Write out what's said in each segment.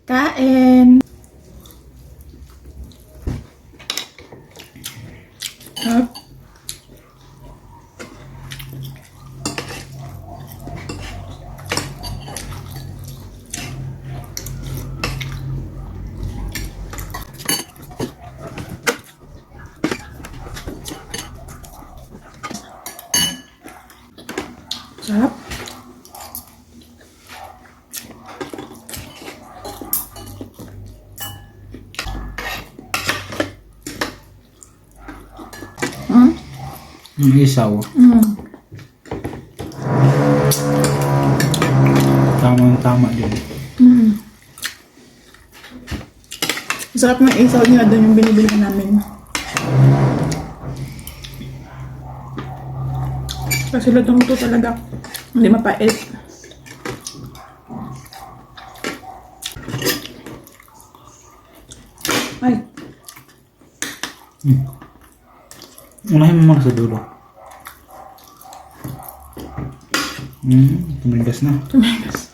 Kain! Up. Sarap. Yung isaw. Tama din. Sarap ng isaw niya. Doon yung binibili namin. Kasi lutong ito talaga. Hindi mapait. Ay. Unahin mo muna sa dulo. Tumigas na. Tumigas.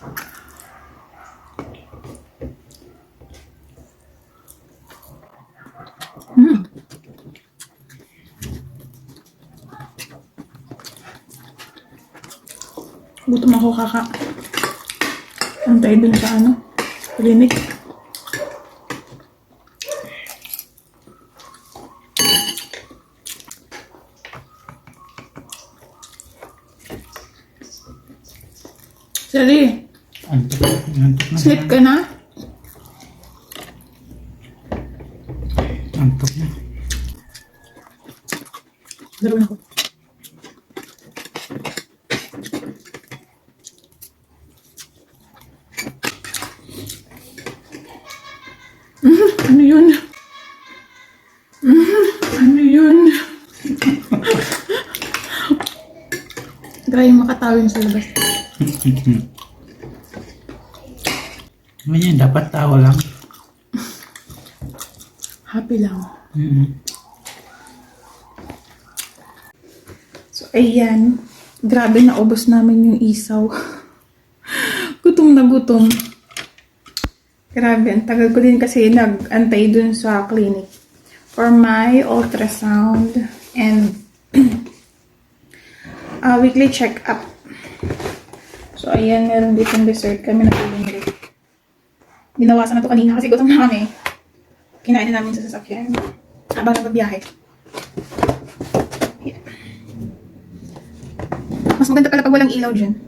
Gutom ako antay dun sa clinic. Sally, Antok na. sleep ka na? Antok na. Laro na ako. Ano yun? Ano yun? Grabe makatawin sa labas. Ganyan, dapat tawa lang. Happy lang. So, ayan. Grabe na ubos namin yung isaw. Gutom na gutom. Grabe, ang tagal ko din kasi nag-antay dun sa clinic for my ultrasound and weekly check-up. So, ayan, meron ditong dessert kami na bumili. Ginawasan na to kanina kasi gutom na kami. Kinain na namin sa sasakyan habang nagbabiyahe. Yeah. Mas maganda pala pag walang ilaw dyan.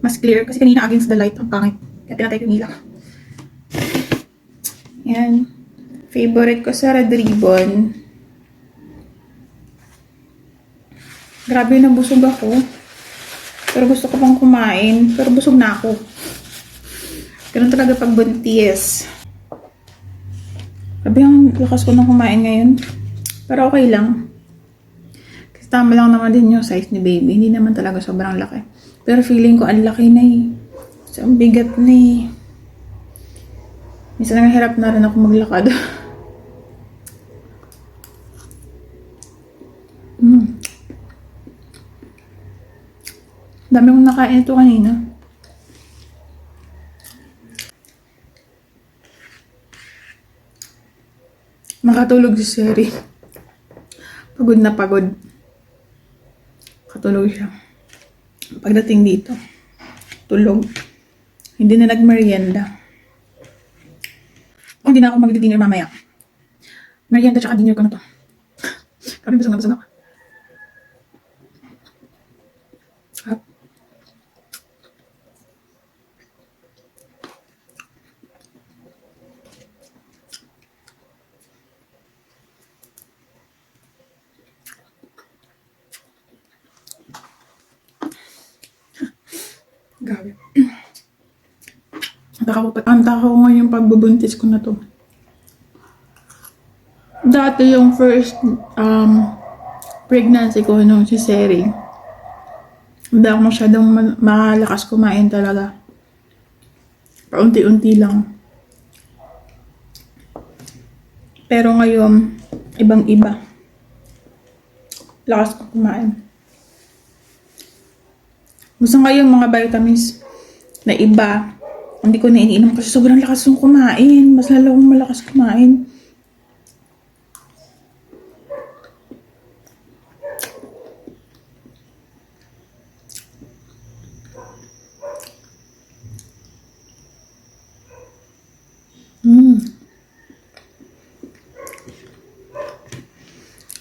Mas clear kasi kanina against the light. Ang pangit. Kaya pinatay ko yung ilaw. Yan. Favorite ko sa Red Ribbon. Grabe na busog ako. Pero gusto ko pang kumain. Pero busog na ako. Ganun talaga pag buntis. Grabe ang lakas ko na kumain ngayon. Pero okay lang. Kasi tama lang naman din yung size ni baby. Hindi naman talaga sobrang laki. Pero feeling ko ang laki na eh. So, ang bigat na eh. Minsan nangahirap na rin ako maglakad. Dami kong nakain ito kanina. Makatulog si Sherry. Pagod na pagod. Katulog siya. Pagdating dito, tulog. Hindi na nagmerienda. Hindi na ako mag-dinner mamaya. Merienda tsaka dinner ko na to. Kami busog na busog ako. Sarap. Grabe. Antaka ko ngayon yung pagbubuntis ko na to. Dati yung first pregnancy ko nung si Seri. Hindi ako masyadong malakas kumain talaga. Paunti-unti lang. Pero ngayon, ibang-iba. Lakas ko kumain. Gusto ngayon mga vitamins na iba. Hindi ko na iniinom kasi sobrang lakas yung kumain. Mas lalo akong malakas kumain.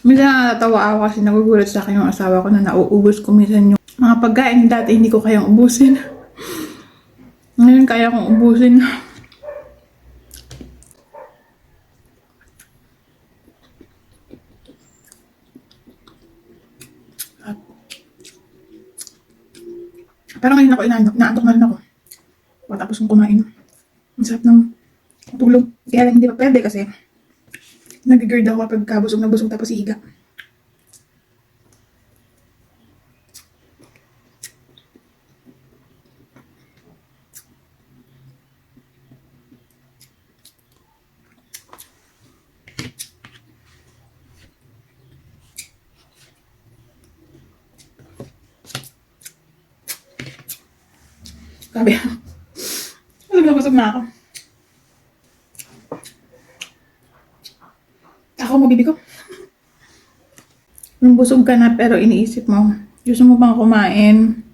Minsan natatawa ako kasi nagugulat sa akin yung asawa ko na nauubos ko minsan yung mga pagkain dati hindi ko kayang ubusin. Ngayon kaya kong ubusin. Pero ngayon ako inaantok na rin ako. Pagkatapos kong kumain. Ang sarap ng tulog. Kaya lang hindi pa pwede kasi nag-gird ako kapag kabusog na busog tapos higa. Sabi, busog na ako. Ako mabibi ko. Nung busog ka na pero iniisip mo, gusto mo bang kumain?